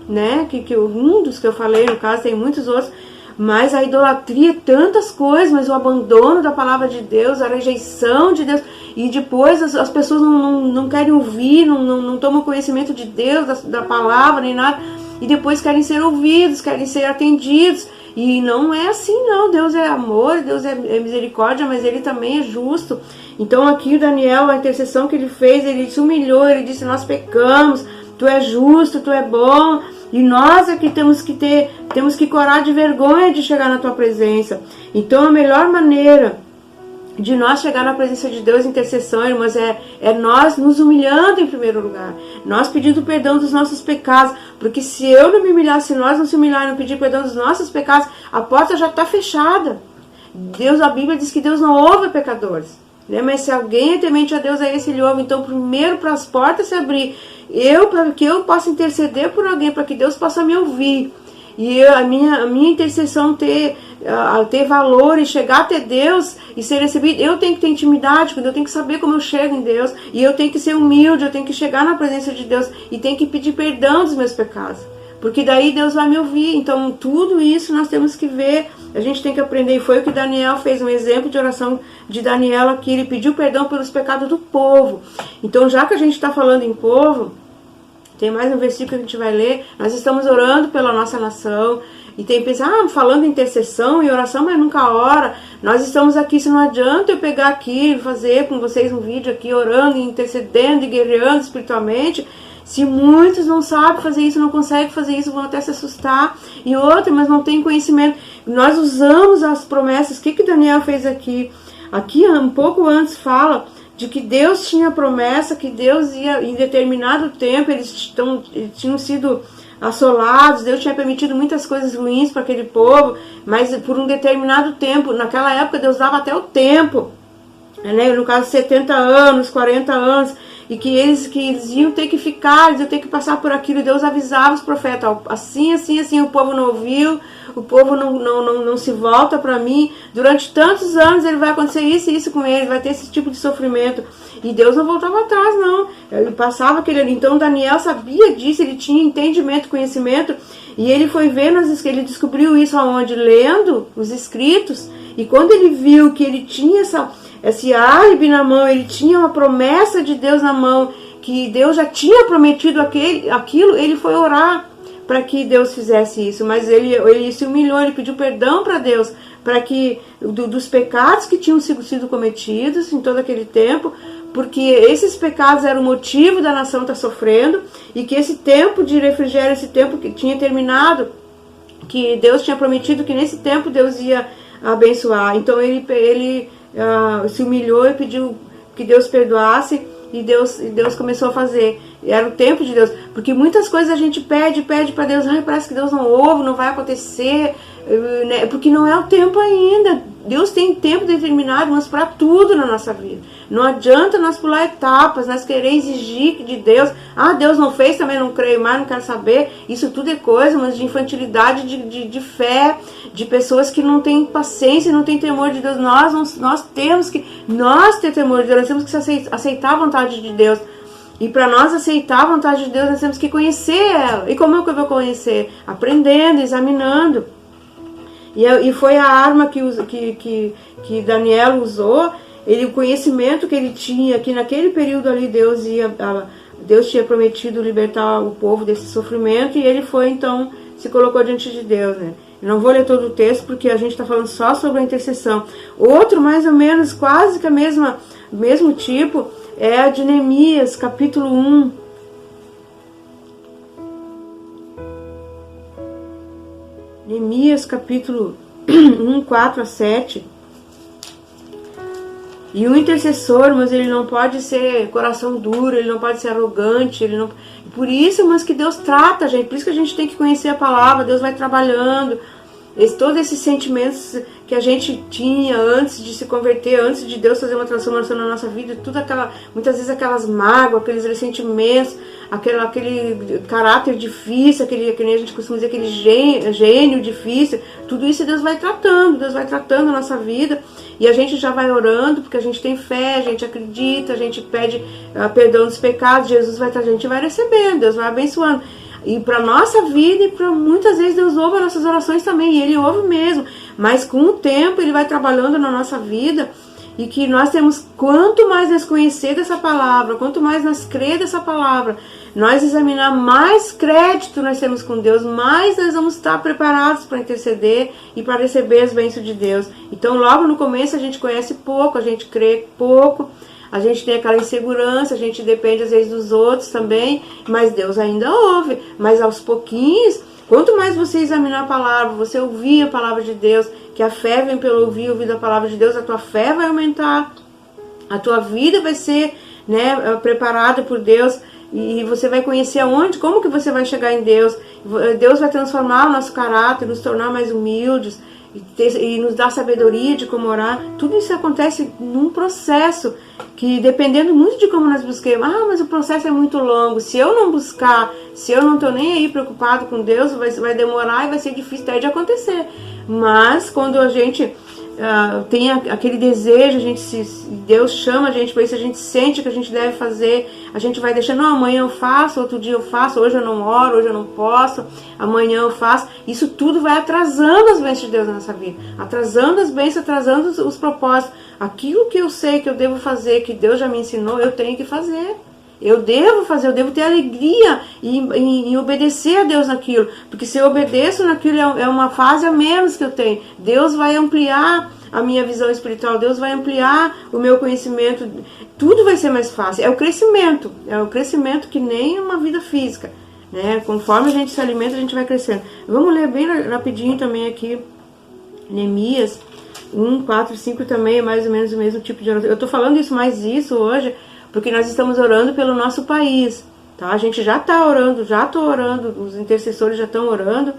S2: né? Um dos que eu falei, no caso tem muitos outros. Mas a idolatria, tantas coisas, mas o abandono da palavra de Deus, a rejeição de Deus, e depois as pessoas não querem ouvir, não tomam conhecimento de Deus, da palavra, nem nada, e depois querem ser ouvidos, querem ser atendidos, e não é assim não. Deus é amor, Deus é misericórdia, mas Ele também é justo. Então aqui o Daniel, a intercessão que ele fez, ele se humilhou, ele disse, nós pecamos, Tu és justo, Tu é bom, e nós aqui temos que corar de vergonha de chegar na Tua presença. Então a melhor maneira de nós chegar na presença de Deus, intercessão, irmãs, é nós nos humilhando em primeiro lugar, nós pedindo perdão dos nossos pecados, porque se eu não me humilhar, se nós não se humilhar e não pedir perdão dos nossos pecados, a porta já está fechada. A Bíblia diz que Deus não ouve pecadores, né? Mas se alguém é temente a Deus, é esse Ele ouve. Então primeiro, para as portas se abrir, para que eu possa interceder por alguém, para que Deus possa me ouvir, e a minha intercessão ter valor e chegar até Deus e ser recebido, eu tenho que ter intimidade, eu tenho que saber como eu chego em Deus, e eu tenho que ser humilde, eu tenho que chegar na presença de Deus e tenho que pedir perdão dos meus pecados, porque daí Deus vai me ouvir. Então tudo isso nós temos que ver, a gente tem que aprender, e foi o que Daniel fez, um exemplo de oração de Daniel aqui, ele pediu perdão pelos pecados do povo. Então já que a gente está falando em povo, tem mais um versículo que a gente vai ler, nós estamos orando pela nossa nação, e tem pensar, falando em intercessão e oração, mas nunca ora. Nós estamos aqui, se não adianta eu pegar aqui, fazer com vocês um vídeo aqui, orando, intercedendo e guerreando espiritualmente, se muitos não sabem fazer isso, não conseguem fazer isso, vão até se assustar, e outros, mas não têm conhecimento. Nós usamos as promessas. O que Daniel fez aqui? Aqui, um pouco antes, fala de que Deus tinha promessa, que Deus ia, em determinado tempo, eles tinham sido assolados, Deus tinha permitido muitas coisas ruins para aquele povo, mas por um determinado tempo, naquela época Deus dava até o tempo, né? No caso 70 anos, 40 anos, e que eles iam ter que ficar, eles iam ter que passar por aquilo, e Deus avisava os profetas, assim, o povo não ouviu, o povo não se volta para mim, durante tantos anos ele vai acontecer isso e isso com ele, vai ter esse tipo de sofrimento, e Deus não voltava atrás não, ele passava aquele ali. Então Daniel sabia disso, ele tinha entendimento, conhecimento, e ele foi vendo, ele descobriu isso aonde? Lendo os escritos, e quando ele viu que ele tinha esse álibi na mão, ele tinha uma promessa de Deus na mão, que Deus já tinha prometido aquilo, ele foi orar para que Deus fizesse isso, mas ele se humilhou, ele pediu perdão para Deus, para que dos pecados que tinham sido cometidos em todo aquele tempo, porque esses pecados eram o motivo da nação estar sofrendo, e que esse tempo de refrigério, esse tempo que tinha terminado, que Deus tinha prometido que nesse tempo Deus ia abençoar. Então ele se humilhou e pediu que Deus perdoasse, e Deus começou a fazer. Era o tempo de Deus, porque muitas coisas a gente pede para Deus, parece que Deus não ouve, não vai acontecer, né? Porque não é o tempo ainda. Deus tem tempo determinado, mas para tudo na nossa vida. Não adianta nós pular etapas, nós querer exigir de Deus. Deus não fez, também não creio mais, não quero saber. Isso tudo é coisa, mas de infantilidade, de fé, de pessoas que não têm paciência, não têm temor de Deus. Nós temos que ter temor de Deus, nós temos que aceitar a vontade de Deus. E para nós aceitar a vontade de Deus, nós temos que conhecer ela. E como é que eu vou conhecer? Aprendendo, examinando. E foi a arma que Daniel usou, o conhecimento que ele tinha, que naquele período ali Deus tinha prometido libertar o povo desse sofrimento, e ele foi então, se colocou diante de Deus, né? Eu não vou ler todo o texto, porque a gente está falando só sobre a intercessão. Outro, mais ou menos, quase que mesmo tipo, é a de Neemias, capítulo 1. Neemias, capítulo 1, 4 a 7. E o intercessor, mas ele não pode ser coração duro, ele não pode ser arrogante, por isso, mas que Deus trata a gente, por isso que a gente tem que conhecer a palavra, Deus vai trabalhando. Todos esses sentimentos que a gente tinha antes de se converter, antes de Deus fazer uma transformação na nossa vida, muitas vezes aquelas mágoas, aqueles ressentimentos, aquele caráter difícil, que nem a gente costuma dizer, aquele gênio difícil, tudo isso Deus vai tratando a nossa vida, e a gente já vai orando, porque a gente tem fé, a gente acredita, a gente pede perdão dos pecados, a gente vai recebendo, Deus vai abençoando. E para nossa vida, e para muitas vezes Deus ouve as nossas orações também, e Ele ouve mesmo, mas com o tempo Ele vai trabalhando na nossa vida, e que nós temos, quanto mais nós conhecer dessa palavra, quanto mais nós crer dessa palavra, nós examinar, mais crédito nós temos com Deus, mais nós vamos estar preparados para interceder e para receber as bênçãos de Deus. Então logo no começo a gente conhece pouco, a gente crê pouco, a gente tem aquela insegurança, a gente depende às vezes dos outros também, mas Deus ainda ouve. Mas aos pouquinhos, quanto mais você examinar a palavra, você ouvir a palavra de Deus, que a fé vem pelo ouvir a palavra de Deus, a tua fé vai aumentar, a tua vida vai ser, né, preparada por Deus, e você vai conhecer como que você vai chegar em Deus. Deus vai transformar o nosso caráter, nos tornar mais humildes, e nos dar sabedoria de como orar. Tudo isso acontece num processo que, dependendo muito de como nós busquemos, mas o processo é muito longo, se eu não buscar, se eu não estou nem aí preocupado com Deus, vai demorar e vai ser difícil até de acontecer. Mas quando a gente tem aquele desejo, Deus chama a gente para isso, a gente sente que a gente deve fazer, a gente vai deixando, amanhã eu faço, outro dia eu faço, hoje eu não oro, hoje eu não posso, amanhã eu faço. Isso tudo vai atrasando as bênçãos de Deus na nossa vida, atrasando as bênçãos, atrasando os propósitos. Aquilo que eu sei que eu devo fazer, que Deus já me ensinou, eu tenho que fazer. Eu devo fazer, eu devo ter alegria em obedecer a Deus naquilo. Porque se eu obedeço naquilo, é uma fase a menos que eu tenho. Deus vai ampliar a minha visão espiritual, Deus vai ampliar o meu conhecimento. Tudo vai ser mais fácil. É o crescimento que nem uma vida física, né? Conforme a gente se alimenta, a gente vai crescendo. Vamos ler bem rapidinho também aqui, Neemias, 1, 4 e 5 também é mais ou menos o mesmo tipo de oração. Eu estou falando isso hoje porque nós estamos orando pelo nosso país, tá? A gente já está orando, já estou orando, os intercessores já estão orando,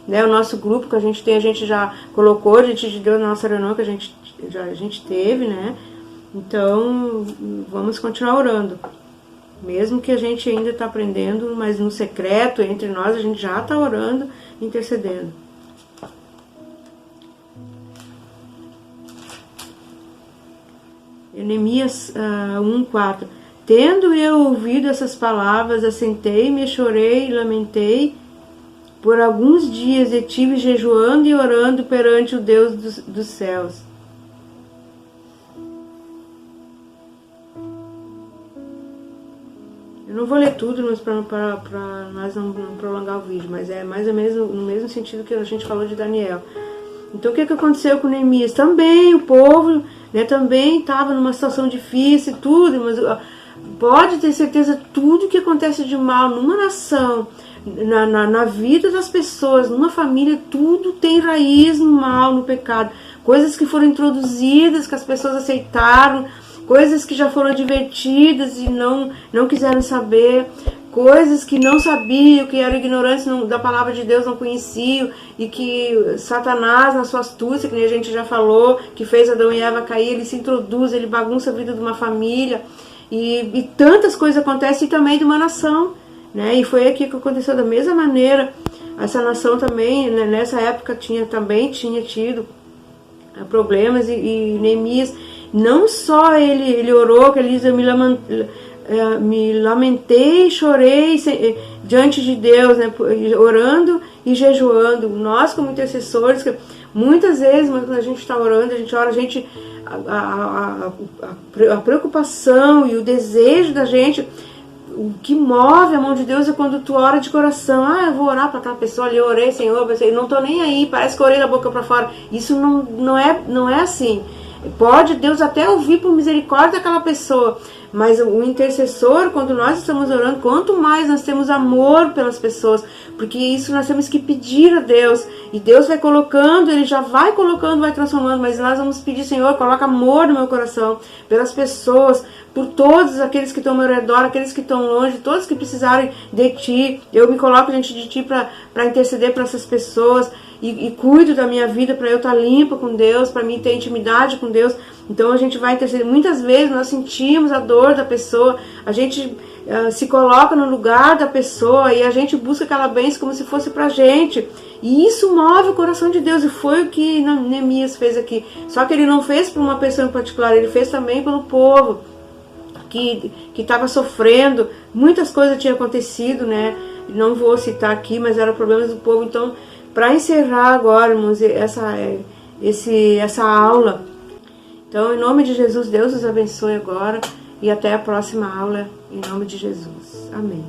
S2: né? O nosso grupo que a gente já colocou, a gente deu na nossa reunião que a gente teve, né? Então, vamos continuar orando. Mesmo que a gente ainda está aprendendo, mas no secreto, entre nós, a gente já está orando, intercedendo. Neemias 1:4. Tendo eu ouvido essas palavras, assentei-me, chorei e lamentei por alguns dias, e tive jejuando e orando perante o Deus dos céus. Eu não vou ler tudo para nós não prolongar o vídeo, mas é mais ou menos no mesmo sentido que a gente falou de Daniel. Então o que aconteceu com Neemias? Também o povo, né, também estava numa situação difícil, tudo, mas pode ter certeza, tudo que acontece de mal numa nação, na vida das pessoas, numa família, tudo tem raiz no mal, no pecado. Coisas que foram introduzidas, que as pessoas aceitaram, coisas que já foram advertidas e não quiseram saber, coisas que não sabiam, que eram ignorantes da palavra de Deus, não conheciam, e que Satanás, na sua astúcia, que nem a gente já falou, que fez Adão e Eva cair, ele se introduz, ele bagunça a vida de uma família, e tantas coisas acontecem também de uma nação, né? E foi aqui que aconteceu da mesma maneira. Essa nação também, né, nessa época tinha tido problemas, e Neemias, não só ele orou, que ele diz, eu me lamentei, chorei diante de Deus, né, orando e jejuando. Nós, como intercessores, muitas vezes, quando a gente está orando, a gente ora, a preocupação e o desejo da gente, o que move a mão de Deus é quando tu ora de coração. Eu vou orar para aquela pessoa ali, eu orei, Senhor, eu não tô nem aí, parece que eu orei da boca para fora. Isso não é assim. Pode Deus até ouvir por misericórdia daquela pessoa, mas o intercessor, quando nós estamos orando, quanto mais nós temos amor pelas pessoas, porque isso nós temos que pedir a Deus, e Deus vai colocando, Ele já vai colocando, vai transformando, mas nós vamos pedir, Senhor, coloca amor no meu coração, pelas pessoas, por todos aqueles que estão ao meu redor, aqueles que estão longe, todos que precisarem de Ti. Eu me coloco diante de Ti para interceder para essas pessoas, e cuido da minha vida para eu estar limpa com Deus, para mim ter intimidade com Deus. Então a gente vai interceder. Muitas vezes nós sentimos a dor da pessoa, a gente se coloca no lugar da pessoa e a gente busca aquela bênção como se fosse pra gente. E isso move o coração de Deus, e foi o que Neemias fez aqui. Só que ele não fez para uma pessoa em particular, ele fez também pelo povo que estava sofrendo. Muitas coisas tinham acontecido, né? Não vou citar aqui, mas eram problemas do povo. Então, para encerrar agora, irmãos, essa aula, então, em nome de Jesus, Deus os abençoe agora, e até a próxima aula, em nome de Jesus. Amém.